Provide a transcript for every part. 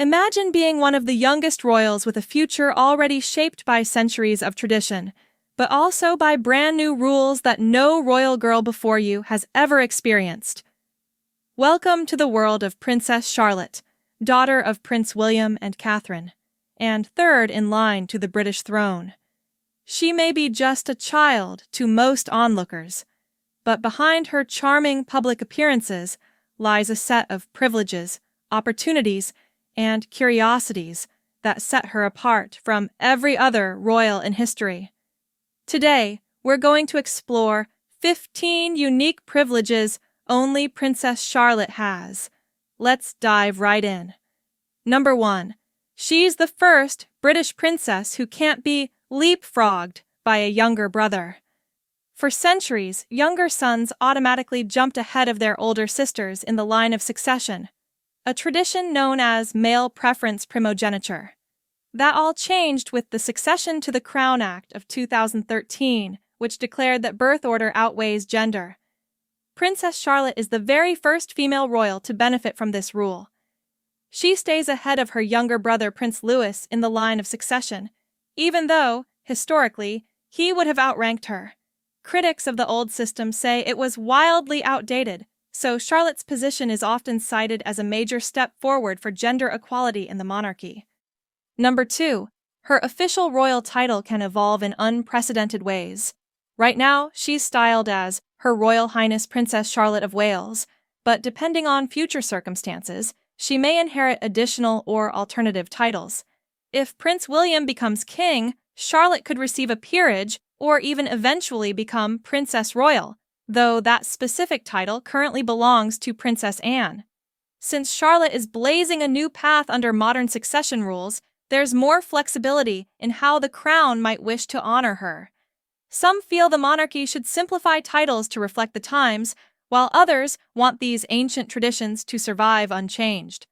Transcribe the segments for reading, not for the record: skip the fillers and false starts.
Imagine being one of the youngest royals with a future already shaped by centuries of tradition, but also by brand new rules that no royal girl before you has ever experienced. Welcome to the world of Princess Charlotte, daughter of Prince William and Catherine, and third in line to the British throne. She may be just a child to most onlookers, but behind her charming public appearances lies a set of privileges, opportunities, and curiosities that set her apart from every other royal in history. Today, we're going to explore 15 unique privileges only Princess Charlotte has. Let's dive right in. Number 1. She's the first British princess who can't be leapfrogged by a younger brother. For centuries, younger sons automatically jumped ahead of their older sisters in the line of succession, a tradition known as male preference primogeniture. That all changed with the Succession to the Crown Act of 2013, which declared that birth order outweighs gender. Princess Charlotte is the very first female royal to benefit from this rule. She stays ahead of her younger brother Prince Louis in the line of succession, even though, historically, he would have outranked her. Critics of the old system say it was wildly outdated, so Charlotte's position is often cited as a major step forward for gender equality in the monarchy. Number 2. Her official royal title can evolve in unprecedented ways. Right now, she's styled as Her Royal Highness Princess Charlotte of Wales, but depending on future circumstances, she may inherit additional or alternative titles. If Prince William becomes king, Charlotte could receive a peerage or even eventually become Princess Royal, though that specific title currently belongs to Princess Anne. Since Charlotte is blazing a new path under modern succession rules, there's more flexibility in how the crown might wish to honor her. Some feel the monarchy should simplify titles to reflect the times, while others want these ancient traditions to survive unchanged.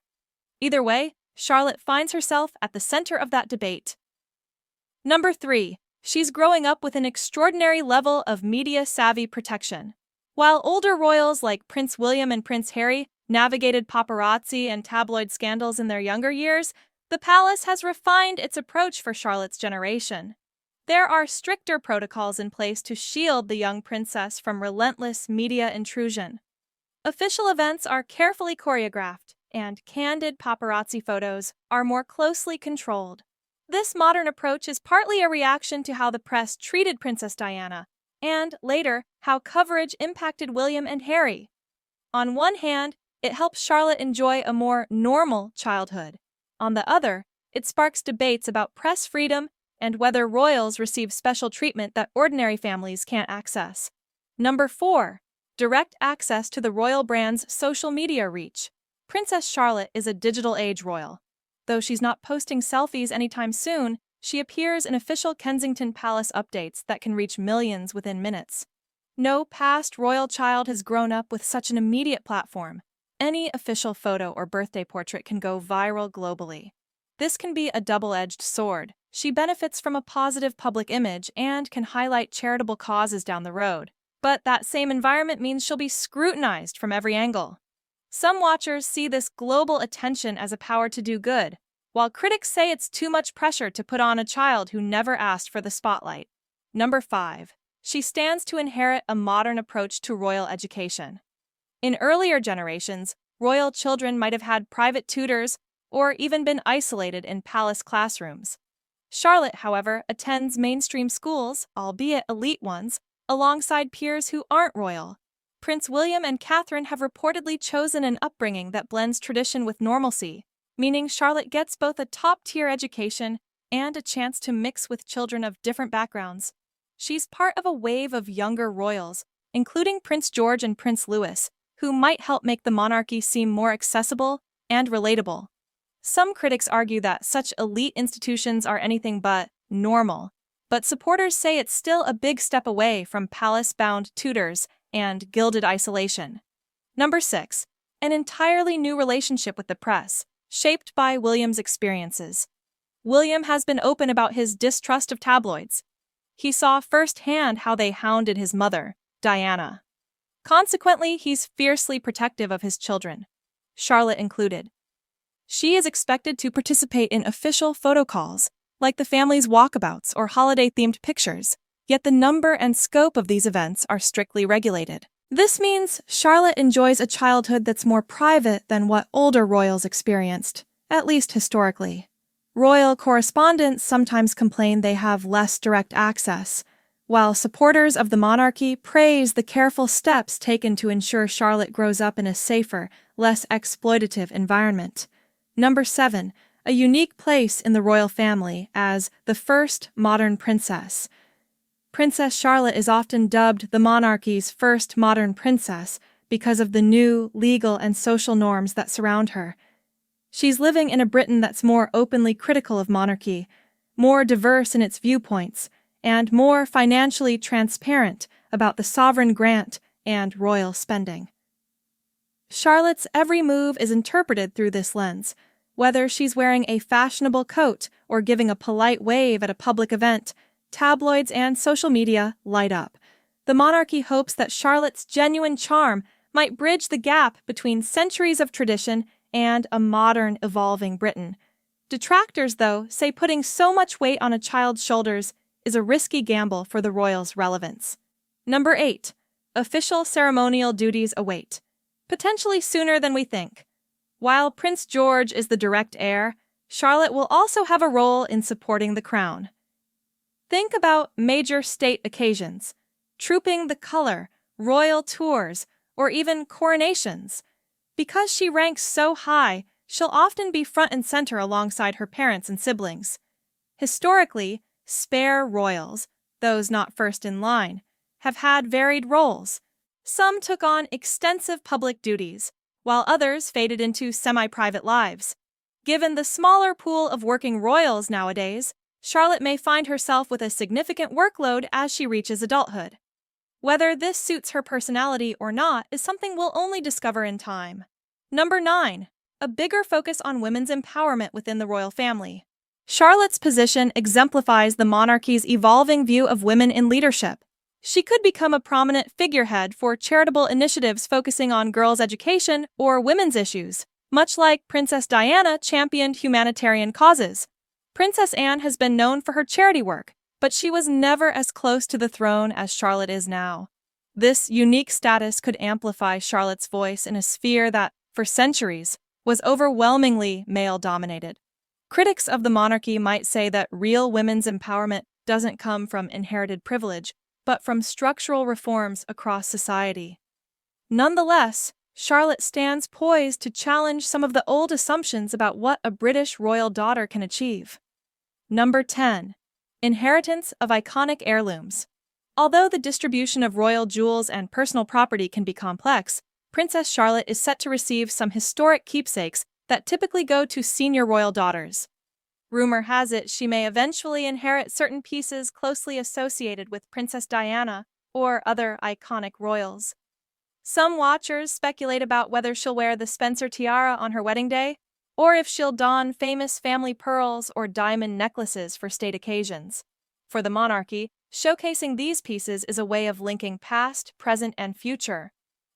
Either way, Charlotte finds herself at the center of that debate. Number 3. She's growing up with an extraordinary level of media-savvy protection. While older royals like Prince William and Prince Harry navigated paparazzi and tabloid scandals in their younger years, the palace has refined its approach for Charlotte's generation. There are stricter protocols in place to shield the young princess from relentless media intrusion. Official events are carefully choreographed, and candid paparazzi photos are more closely controlled. This modern approach is partly a reaction to how the press treated Princess Diana, and, later, how coverage impacted William and Harry. On one hand, it helps Charlotte enjoy a more normal childhood. On the other, it sparks debates about press freedom and whether royals receive special treatment that ordinary families can't access. Number 4. Direct access to the royal brand's social media reach. Princess Charlotte is a digital age royal. Though she's not posting selfies anytime soon, she appears in official Kensington Palace updates that can reach millions within minutes. No past royal child has grown up with such an immediate platform. Any official photo or birthday portrait can go viral globally. This can be a double-edged sword. She benefits from a positive public image and can highlight charitable causes down the road. But that same environment means she'll be scrutinized from every angle. Some watchers see this global attention as a power to do good, while critics say it's too much pressure to put on a child who never asked for the spotlight. Number 5. She stands to inherit a modern approach to royal education. In earlier generations, royal children might have had private tutors or even been isolated in palace classrooms. Charlotte, however, attends mainstream schools, albeit elite ones, alongside peers who aren't royal. Prince William and Catherine have reportedly chosen an upbringing that blends tradition with normalcy, meaning Charlotte gets both a top-tier education and a chance to mix with children of different backgrounds. She's part of a wave of younger royals, including Prince George and Prince Louis, who might help make the monarchy seem more accessible and relatable. Some critics argue that such elite institutions are anything but normal, but supporters say it's still a big step away from palace-bound tutors and gilded isolation. Number 6. An entirely new relationship with the press, shaped by William's experiences. William has been open about his distrust of tabloids. He saw firsthand how they hounded his mother, Diana. Consequently, he's fiercely protective of his children, Charlotte included. She is expected to participate in official photo calls, like the family's walkabouts or holiday-themed pictures, yet the number and scope of these events are strictly regulated. This means Charlotte enjoys a childhood that's more private than what older royals experienced, at least historically. Royal correspondents sometimes complain they have less direct access, while supporters of the monarchy praise the careful steps taken to ensure Charlotte grows up in a safer, less exploitative environment. Number 7. A unique place in the royal family as the first modern princess. Princess Charlotte is often dubbed the monarchy's first modern princess because of the new legal and social norms that surround her. She's living in a Britain that's more openly critical of monarchy, more diverse in its viewpoints, and more financially transparent about the sovereign grant and royal spending. Charlotte's every move is interpreted through this lens. Whether she's wearing a fashionable coat or giving a polite wave at a public event, tabloids and social media light up. The monarchy hopes that Charlotte's genuine charm might bridge the gap between centuries of tradition and a modern, evolving Britain. Detractors, though, say putting so much weight on a child's shoulders is a risky gamble for the royals' relevance. Number 8. Official ceremonial duties await, potentially sooner than we think. While Prince George is the direct heir, Charlotte will also have a role in supporting the crown. Think about major state occasions, trooping the color, royal tours, or even coronations. Because she ranks so high, she'll often be front and center alongside her parents and siblings. Historically, spare royals, those not first in line, have had varied roles. Some took on extensive public duties, while others faded into semi-private lives. Given the smaller pool of working royals nowadays, Charlotte may find herself with a significant workload as she reaches adulthood. Whether this suits her personality or not is something we'll only discover in time. Number 9. A bigger focus on women's empowerment within the royal family. Charlotte's position exemplifies the monarchy's evolving view of women in leadership. She could become a prominent figurehead for charitable initiatives focusing on girls' education or women's issues, much like Princess Diana championed humanitarian causes. Princess Anne has been known for her charity work, but she was never as close to the throne as Charlotte is now. This unique status could amplify Charlotte's voice in a sphere that, for centuries, was overwhelmingly male-dominated. Critics of the monarchy might say that real women's empowerment doesn't come from inherited privilege, but from structural reforms across society. Nonetheless, Charlotte stands poised to challenge some of the old assumptions about what a British royal daughter can achieve. Number 10. Inheritance of iconic heirlooms. Although the distribution of royal jewels and personal property can be complex, Princess Charlotte is set to receive some historic keepsakes that typically go to senior royal daughters. Rumor has it she may eventually inherit certain pieces closely associated with Princess Diana or other iconic royals. Some watchers speculate about whether she'll wear the Spencer tiara on her wedding day, or if she'll don famous family pearls or diamond necklaces for state occasions. For the monarchy, showcasing these pieces is a way of linking past, present, and future.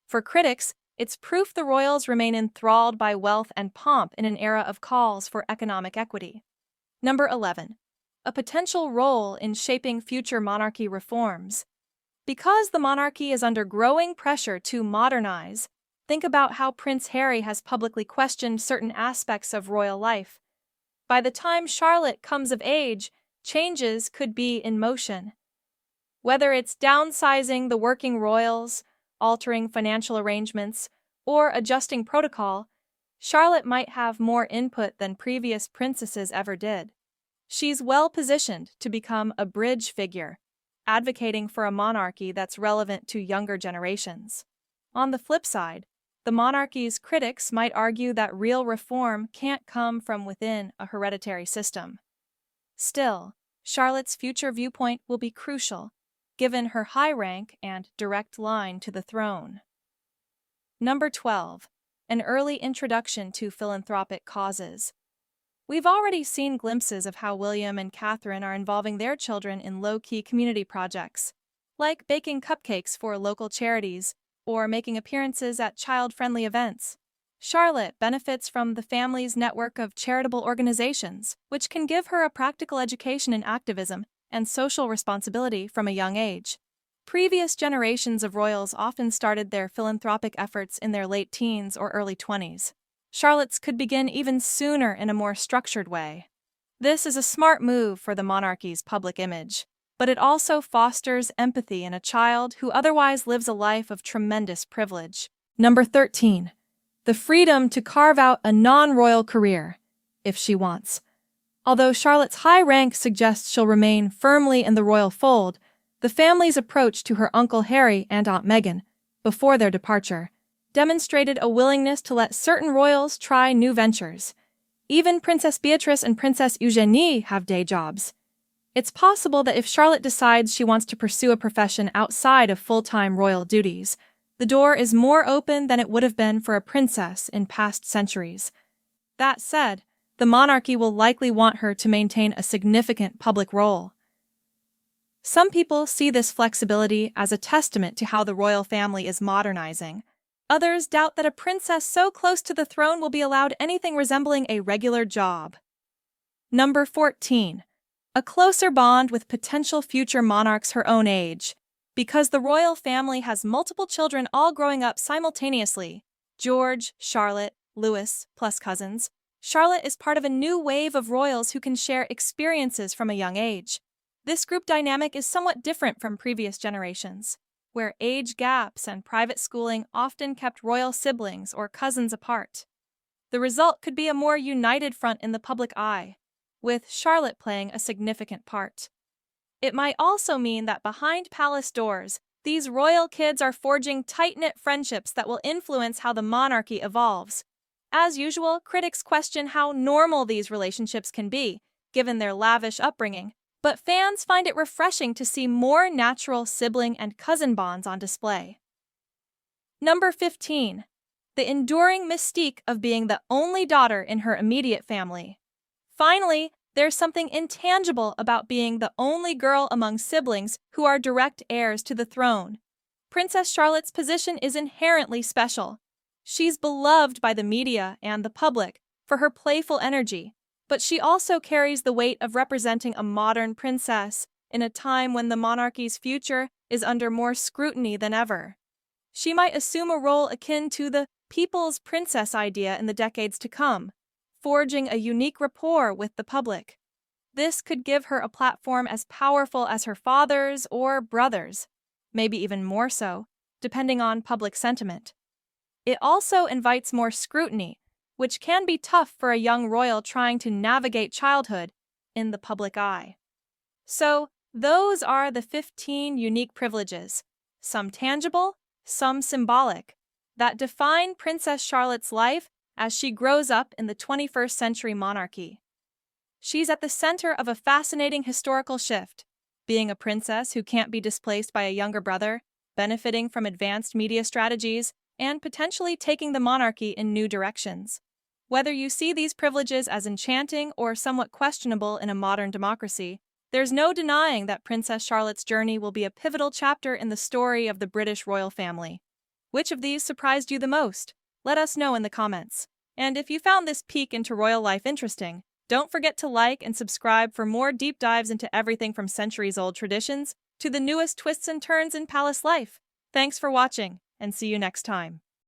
For critics, it's proof the royals remain enthralled by wealth and pomp in an era of calls for economic equity. Number 11. A potential role in shaping future monarchy reforms. Because the monarchy is under growing pressure to modernize, think about how Prince Harry has publicly questioned certain aspects of royal life. By the time Charlotte comes of age, changes could be in motion. Whether it's downsizing the working royals, altering financial arrangements, or adjusting protocol, Charlotte might have more input than previous princesses ever did. She's well-positioned to become a bridge figure, advocating for a monarchy that's relevant to younger generations. On the flip side, the monarchy's critics might argue that real reform can't come from within a hereditary system. Still, Charlotte's future viewpoint will be crucial, given her high rank and direct line to the throne. Number 12. An early introduction to philanthropic causes. We've already seen glimpses of how William and Catherine are involving their children in low-key community projects, like baking cupcakes for local charities or making appearances at child-friendly events. Charlotte benefits from the family's network of charitable organizations, which can give her a practical education in activism and social responsibility from a young age. Previous generations of royals often started their philanthropic efforts in their late teens or early 20s. Charlotte's could begin even sooner in a more structured way. This is a smart move for the monarchy's public image, but it also fosters empathy in a child who otherwise lives a life of tremendous privilege. Number 13. The freedom to carve out a non-royal career, if she wants. Although Charlotte's high rank suggests she'll remain firmly in the royal fold, the family's approach to her Uncle Harry and Aunt Meghan, before their departure, demonstrated a willingness to let certain royals try new ventures. Even Princess Beatrice and Princess Eugenie have day jobs. It's possible that if Charlotte decides she wants to pursue a profession outside of full-time royal duties, the door is more open than it would have been for a princess in past centuries. That said, the monarchy will likely want her to maintain a significant public role. Some people see this flexibility as a testament to how the royal family is modernizing. Others doubt that a princess so close to the throne will be allowed anything resembling a regular job. Number 14. A closer bond with potential future monarchs her own age. Because the royal family has multiple children all growing up simultaneously, George, Charlotte, Louis, plus cousins, Charlotte is part of a new wave of royals who can share experiences from a young age. This group dynamic is somewhat different from previous generations, where age gaps and private schooling often kept royal siblings or cousins apart. The result could be a more united front in the public eye, with Charlotte playing a significant part. It might also mean that behind palace doors, these royal kids are forging tight-knit friendships that will influence how the monarchy evolves. As usual, critics question how normal these relationships can be, given their lavish upbringing, but fans find it refreshing to see more natural sibling and cousin bonds on display. Number 15. The enduring mystique of being the only daughter in her immediate family. Finally, there's something intangible about being the only girl among siblings who are direct heirs to the throne. Princess Charlotte's position is inherently special. She's beloved by the media and the public for her playful energy, but she also carries the weight of representing a modern princess in a time when the monarchy's future is under more scrutiny than ever. She might assume a role akin to the people's princess idea in the decades to come, forging a unique rapport with the public. This could give her a platform as powerful as her father's or brother's, maybe even more so, depending on public sentiment. It also invites more scrutiny, which can be tough for a young royal trying to navigate childhood in the public eye. So, those are the 15 unique privileges, some tangible, some symbolic, that define Princess Charlotte's life as she grows up in the 21st century monarchy. She's at the center of a fascinating historical shift, being a princess who can't be displaced by a younger brother, benefiting from advanced media strategies, and potentially taking the monarchy in new directions. Whether you see these privileges as enchanting or somewhat questionable in a modern democracy, there's no denying that Princess Charlotte's journey will be a pivotal chapter in the story of the British royal family. Which of these surprised you the most? Let us know in the comments. And if you found this peek into royal life interesting, don't forget to like and subscribe for more deep dives into everything from centuries-old traditions to the newest twists and turns in palace life. Thanks for watching, and see you next time.